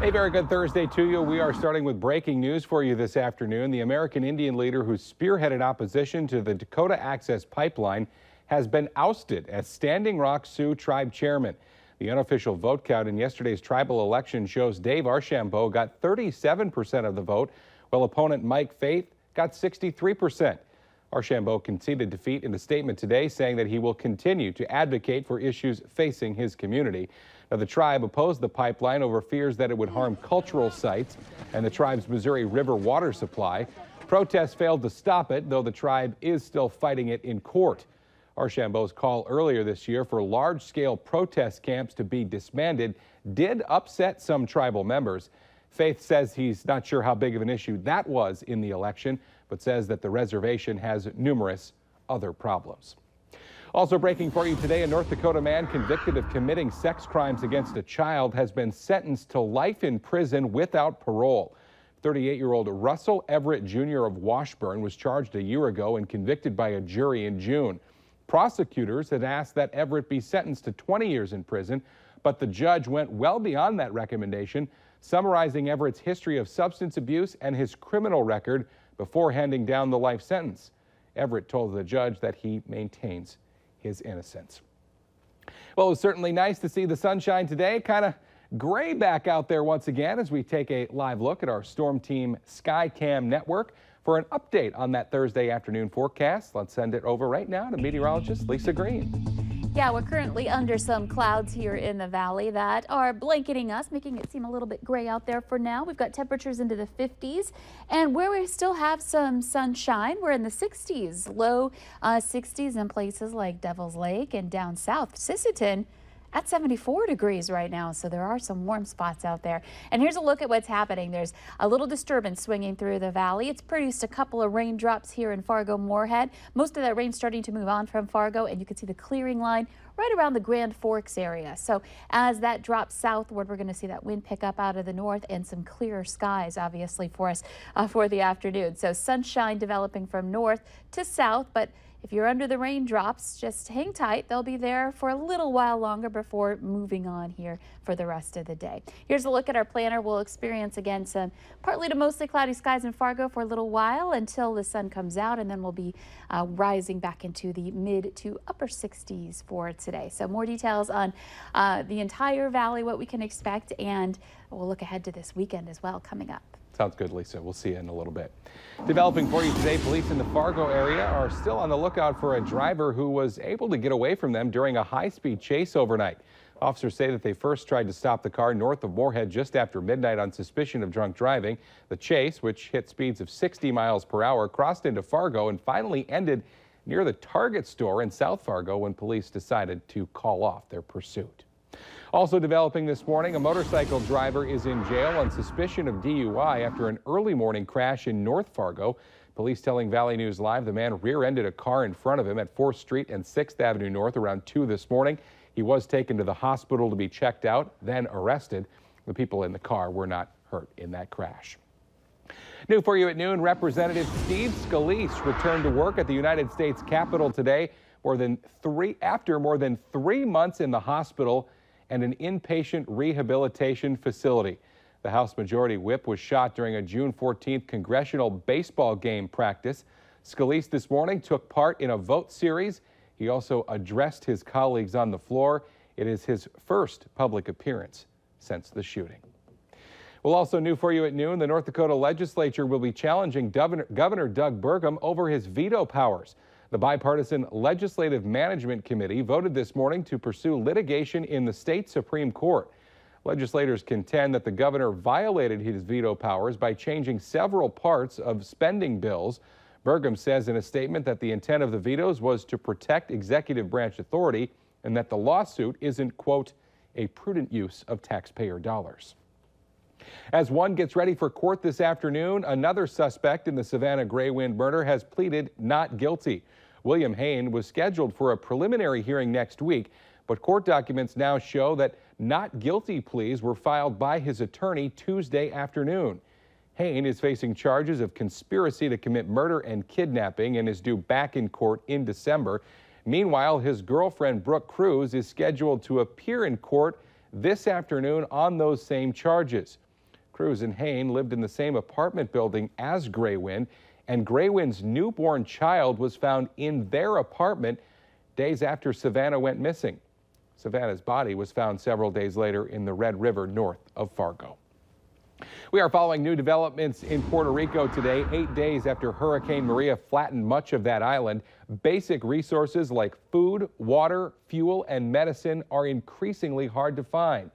Hey, very good Thursday to you. We are starting with breaking news for you this afternoon. The American Indian leader who spearheaded opposition to the Dakota Access Pipeline has been ousted as Standing Rock Sioux Tribe chairman. The unofficial vote count in yesterday's tribal election shows Dave Archambault got 37% of the vote, while opponent Mike Faith got 63%. Archambault conceded defeat in a statement today, saying that he will continue to advocate for issues facing his community. Now, the tribe opposed the pipeline over fears that it would harm cultural sites and the tribe's Missouri River water supply. Protests failed to stop it, though the tribe is still fighting it in court. Archambault's call earlier this year for large-scale protest camps to be disbanded did upset some tribal members. Faith says he's not sure how big of an issue that was in the election, but says that the reservation has numerous other problems. Also breaking for you today, a North Dakota man convicted of committing sex crimes against a child has been sentenced to life in prison without parole. 38-year-old Russell Everett Jr. of Washburn was charged a year ago and convicted by a jury in June. Prosecutors had asked that Everett be sentenced to 20 years in prison, but the judge went well beyond that recommendation, summarizing Everett's history of substance abuse and his criminal record before handing down the life sentence. Everett told the judge that he maintains his innocence. Well, it was certainly nice to see the sunshine today. Kind of gray back out there once again as we take a live look at our Storm Team Skycam network. For an update on that Thursday afternoon forecast, let's send it over right now to meteorologist Lisa Green. Yeah, we're currently under some clouds here in the valley that are blanketing us, making it seem a little bit gray out there for now. We've got temperatures into the 50s, and where we still have some sunshine, we're in the 60s, low 60s in places like Devil's Lake and down south, Sisseton, at 74 degrees right now, so there are some warm spots out there. And here's a look at what's happening. There's a little disturbance swinging through the valley. It's produced a couple of raindrops here in Fargo-Moorhead. Most of that rain starting to move on from Fargo, and you can see the clearing line right around the Grand Forks area. So as that drops southward, we're going to see that wind pick up out of the north and some clearer skies, obviously, for us for the afternoon. So sunshine developing from north to south, but if you're under the raindrops, just hang tight. They'll be there for a little while longer before moving on here for the rest of the day. Here's a look at our planner. We'll experience again some partly to mostly cloudy skies in Fargo for a little while until the sun comes out, and then we'll be rising back into the mid to upper 60s for today. So more details on the entire valley, what we can expect, and we'll look ahead to this weekend as well coming up. Sounds good, Lisa. We'll see you in a little bit. Developing for you today, police in the Fargo area are still on the lookout for a driver who was able to get away from them during a high-speed chase overnight. Officers say that they first tried to stop the car north of Moorhead just after midnight on suspicion of drunk driving. The chase, which hit speeds of 60 miles per hour, crossed into Fargo and finally ended near the Target store in South Fargo when police decided to call off their pursuit. Also developing this morning, a motorcycle driver is in jail on suspicion of DUI after an early morning crash in North Fargo. Police telling Valley News Live the man rear-ended a car in front of him at 4th Street and 6th Avenue North around 2 this morning. He was taken to the hospital to be checked out, then arrested. The people in the car were not hurt in that crash. New for you at noon, Representative Steve Scalise returned to work at the United States Capitol today after more than 3 months in the hospital and an inpatient rehabilitation facility. The House Majority Whip was shot during a June 14th congressional baseball game practice. Scalise this morning took part in a vote series. He also addressed his colleagues on the floor. It is his first public appearance since the shooting. Well, also new for you at noon, the North Dakota legislature will be challenging Governor Doug Burgum over his veto powers. The bipartisan Legislative Management Committee voted this morning to pursue litigation in the state Supreme Court. Legislators contend that the governor violated his veto powers by changing several parts of spending bills. Burgum says in a statement that the intent of the vetoes was to protect executive branch authority and that the lawsuit isn't, quote, a prudent use of taxpayer dollars. As one gets ready for court this afternoon, another suspect in the Savannah Gray Wind murder has pleaded not guilty. William Hain was scheduled for a preliminary hearing next week, but court documents now show that not guilty pleas were filed by his attorney Tuesday afternoon. Hain is facing charges of conspiracy to commit murder and kidnapping and is due back in court in December. Meanwhile, his girlfriend Brooke Cruz is scheduled to appear in court this afternoon on those same charges. Cruz and Hain lived in the same apartment building as Graywin, and Graywin's newborn child was found in their apartment days after Savannah went missing. Savannah's body was found several days later in the Red River north of Fargo. We are following new developments in Puerto Rico today, 8 days after Hurricane Maria flattened much of that island. Basic resources like food, water, fuel, and medicine are increasingly hard to find.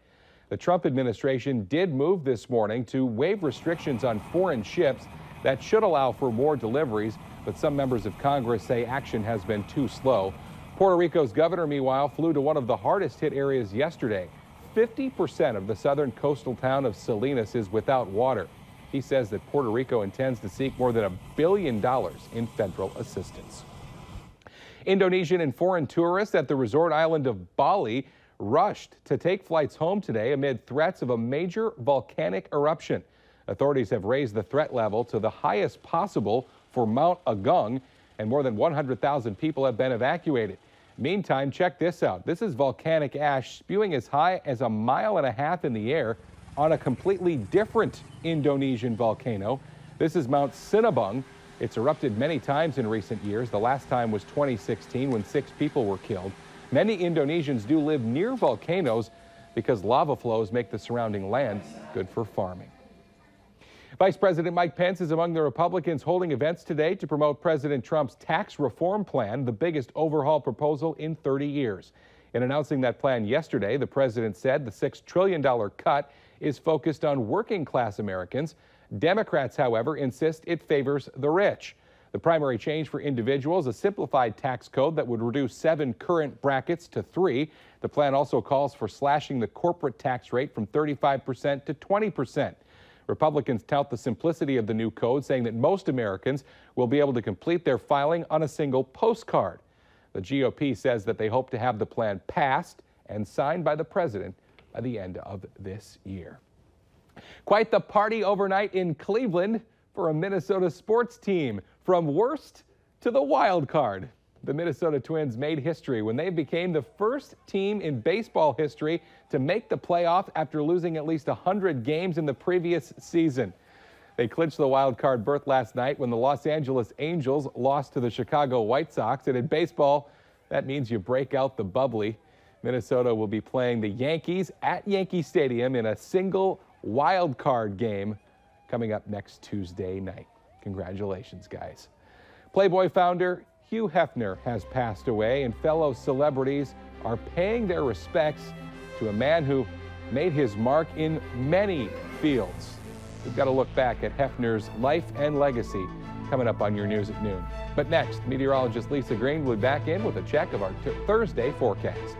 The Trump administration did move this morning to waive restrictions on foreign ships. That should allow for more deliveries, but some members of Congress say action has been too slow. Puerto Rico's governor, meanwhile, flew to one of the hardest hit areas yesterday. 50% of the southern coastal town of Salinas is without water. He says that Puerto Rico intends to seek more than $1 billion in federal assistance. Indonesian and foreign tourists at the resort island of Bali rushed to take flights home today amid threats of a major volcanic eruption. Authorities have raised the threat level to the highest possible for Mount Agung, and more than 100,000 people have been evacuated. Meantime, check this out. This is volcanic ash spewing as high as 1.5 miles in the air on a completely different Indonesian volcano. This is Mount Sinabung. It's erupted many times in recent years. The last time was 2016 when 6 people were killed. Many Indonesians do live near volcanoes because lava flows make the surrounding land good for farming. Vice President Mike Pence is among the Republicans holding events today to promote President Trump's tax reform plan, the biggest overhaul proposal in 30 years. In announcing that plan yesterday, the president said the $6 trillion cut is focused on working class Americans. Democrats, however, insist it favors the rich. The primary change for individuals, a simplified tax code that would reduce 7 current brackets to 3. The plan also calls for slashing the corporate tax rate from 35% to 20%. Republicans tout the simplicity of the new code, saying that most Americans will be able to complete their filing on a single postcard. The GOP says that they hope to have the plan passed and signed by the president by the end of this year. Quite the party overnight in Cleveland for a Minnesota sports team. From worst to the wild card. The Minnesota Twins made history when they became the first team in baseball history to make the playoff after losing at least 100 games in the previous season. They clinched the wild card berth last night when the Los Angeles Angels lost to the Chicago White Sox. And in baseball, that means you break out the bubbly. Minnesota will be playing the Yankees at Yankee Stadium in a single wild card game coming up next Tuesday night. Congratulations, guys. Playboy founder Hugh Hefner has passed away, and fellow celebrities are paying their respects to a man who made his mark in many fields. We've got to look back at Hefner's life and legacy coming up on your news at noon. But next, meteorologist Lisa Green will be back in with a check of our Thursday forecast.